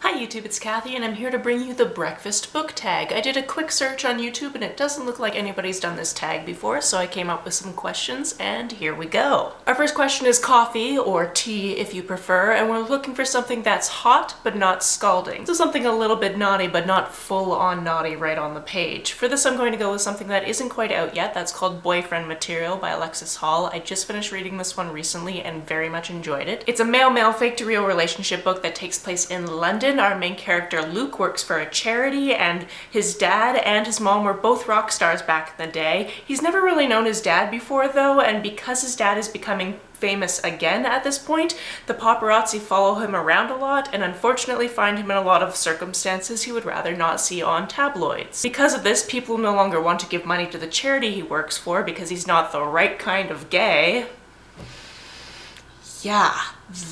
Hi YouTube, it's Kathy and I'm here to bring you the breakfast book tag. I did a quick search on YouTube and it doesn't look like anybody's done this tag before, so I came up with some questions and here we go. Our first question is coffee, or tea if you prefer, and we're looking for something that's hot but not scalding. So something a little bit naughty but not full on naughty right on the page. For this I'm going to go with something that isn't quite out yet. That's called Boyfriend Material by Alexis Hall. I just finished reading this one recently and very much enjoyed it. It's a male-male fake-to-real relationship book that takes place in London. Our main character Luke works for a charity and his dad and his mom were both rock stars back in the day. He's never really known his dad before though, and because his dad is becoming famous again at this point, the paparazzi follow him around a lot and unfortunately find him in a lot of circumstances he would rather not see on tabloids. Because of this, people no longer want to give money to the charity he works for because he's not the right kind of gay. Yeah,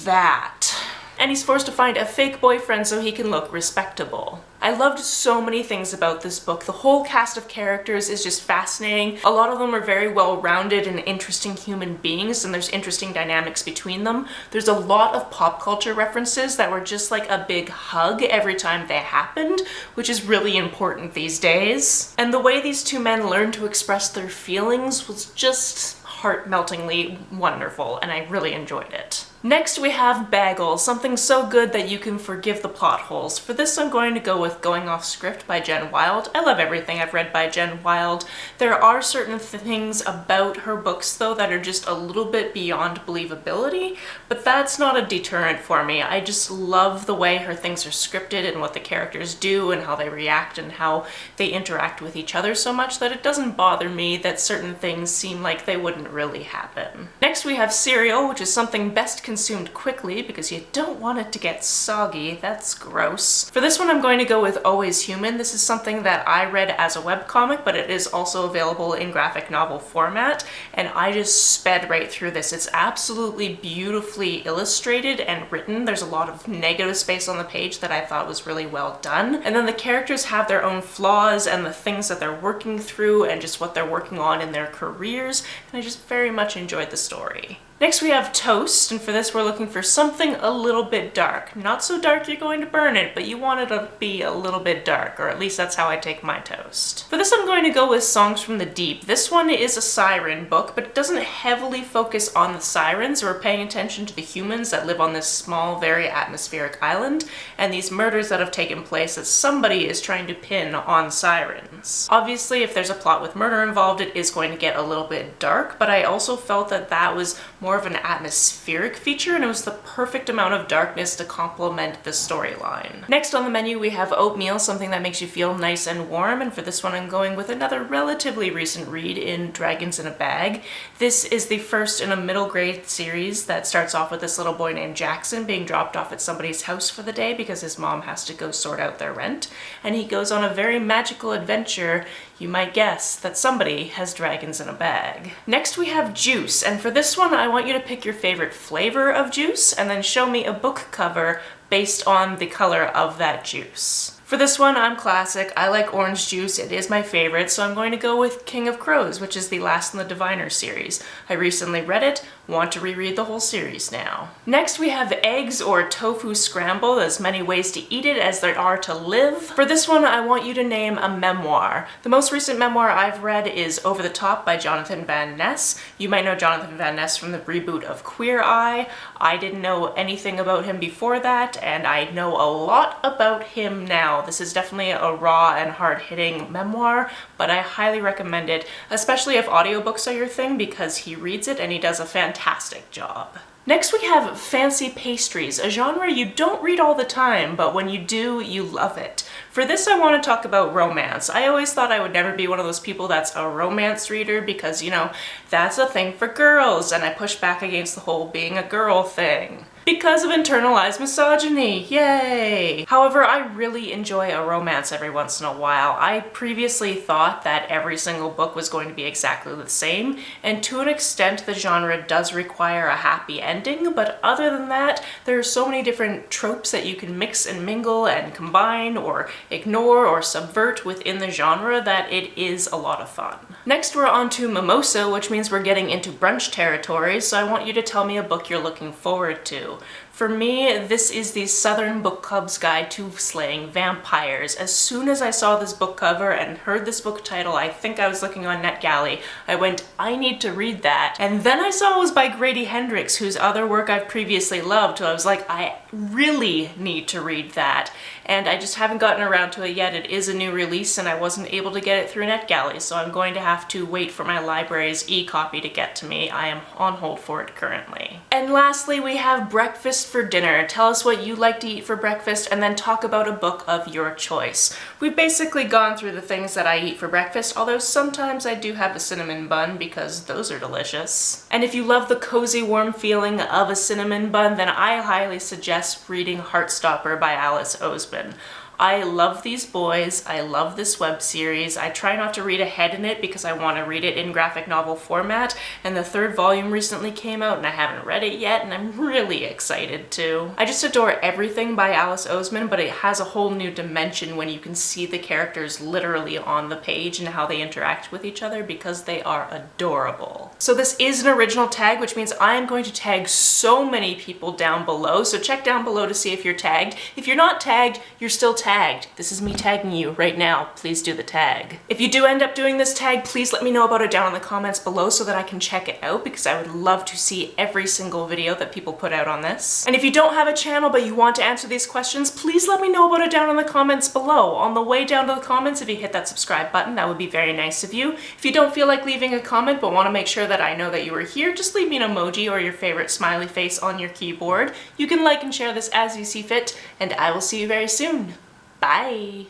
that. And he's forced to find a fake boyfriend so he can look respectable. I loved so many things about this book. The whole cast of characters is just fascinating. A lot of them are very well-rounded and interesting human beings, and there's interesting dynamics between them. There's a lot of pop culture references that were just like a big hug every time they happened, which is really important these days. And the way these two men learned to express their feelings was just heart-meltingly wonderful, and I really enjoyed it. Next we have Bagel, something so good that you can forgive the plot holes. For this I'm going to go with Going Off Script by Jen Wilde. I love everything I've read by Jen Wilde. There are certain things about her books though that are just a little bit beyond believability, but that's not a deterrent for me. I just love the way her things are scripted and what the characters do and how they react and how they interact with each other so much that it doesn't bother me that certain things seem like they wouldn't really happen. Next we have Cereal, which is something best consumed quickly because you don't want it to get soggy. That's gross. For this one I'm going to go with Always Human. This is something that I read as a webcomic, but it is also available in graphic novel format, and I just sped right through this. It's absolutely beautifully illustrated and written. There's a lot of negative space on the page that I thought was really well done. And then the characters have their own flaws and the things that they're working through and just what they're working on in their careers, and I just very much enjoyed the story. Next we have Toast, and for this we're looking for something a little bit dark. Not so dark you're going to burn it, but you want it to be a little bit dark, or at least that's how I take my toast. For this I'm going to go with Songs from the Deep. This one is a siren book, but it doesn't heavily focus on the sirens or paying attention to the humans that live on this small, very atmospheric island, and these murders that have taken place that somebody is trying to pin on sirens. Obviously, if there's a plot with murder involved, it is going to get a little bit dark, but I also felt that that was more of an atmospheric feature and it was the perfect amount of darkness to complement the storyline. Next on the menu we have Oatmeal, something that makes you feel nice and warm, and for this one I'm going with another relatively recent read in Dragons in a Bag. This is the first in a middle grade series that starts off with this little boy named Jackson being dropped off at somebody's house for the day because his mom has to go sort out their rent, and he goes on a very magical adventure. You might guess that somebody has dragons in a bag. Next we have Juice, and for this one I want you to pick your favorite flavor of juice and then show me a book cover based on the color of that juice. For this one, I'm classic. I like orange juice. It is my favorite, so I'm going to go with King of Crows, which is the last in the Diviner series. I recently read it, want to reread the whole series now. Next we have Eggs or Tofu Scramble. There's many ways to eat it as there are to live. For this one, I want you to name a memoir. The most recent memoir I've read is Over the Top by Jonathan Van Ness. You might know Jonathan Van Ness from the reboot of Queer Eye. I didn't know anything about him before that, and I know a lot about him now. This is definitely a raw and hard-hitting memoir, but I highly recommend it, especially if audiobooks are your thing, because he reads it and he does a fantastic job. Next we have Fancy Pastries, a genre you don't read all the time, but when you do, you love it. For this I want to talk about romance. I always thought I would never be one of those people that's a romance reader because, you know, that's a thing for girls, and I push back against the whole being a girl thing. Because of internalized misogyny, yay! However, I really enjoy a romance every once in a while. I previously thought that every single book was going to be exactly the same, and to an extent the genre does require a happy ending, but other than that, there are so many different tropes that you can mix and mingle and combine or ignore or subvert within the genre that it is a lot of fun. Next we're on to Mimosa, which means we're getting into brunch territory, so I want you to tell me a book you're looking forward to. For me, this is the Southern Book Club's Guide to Slaying Vampires. As soon as I saw this book cover and heard this book title, I think I was looking on NetGalley, I went, I need to read that. And then I saw it was by Grady Hendrix, whose other work I've previously loved, so I was like, I really need to read that. And I just haven't gotten around to it yet. It is a new release and I wasn't able to get it through NetGalley, so I'm going to have to wait for my library's e-copy to get to me. I am on hold for it currently. And lastly, we have Breakfast for Dinner. Tell us what you like to eat for breakfast and then talk about a book of your choice. We've basically gone through the things that I eat for breakfast, although sometimes I do have a cinnamon bun because those are delicious. And if you love the cozy warm feeling of a cinnamon bun, then I highly suggest reading Heartstopper by Alice Oseman. I love these boys, I love this web series. I try not to read ahead in it because I want to read it in graphic novel format, and the 3rd volume recently came out and I haven't read it yet and I'm really excited to. I just adore everything by Alice Oseman, but it has a whole new dimension when you can see the characters literally on the page and how they interact with each other because they are adorable. So this is an original tag, which means I am going to tag so many people down below, so check down below to see if you're tagged. If you're not tagged, you're still tagged. This is me tagging you right now. Please do the tag. If you do end up doing this tag, please let me know about it down in the comments below so that I can check it out, because I would love to see every single video that people put out on this. And if you don't have a channel but you want to answer these questions, please let me know about it down in the comments below. On the way down to the comments, if you hit that subscribe button, that would be very nice of you. If you don't feel like leaving a comment but want to make sure that I know that you are here, just leave me an emoji or your favorite smiley face on your keyboard. You can like and share this as you see fit, and I will see you very soon. Bye!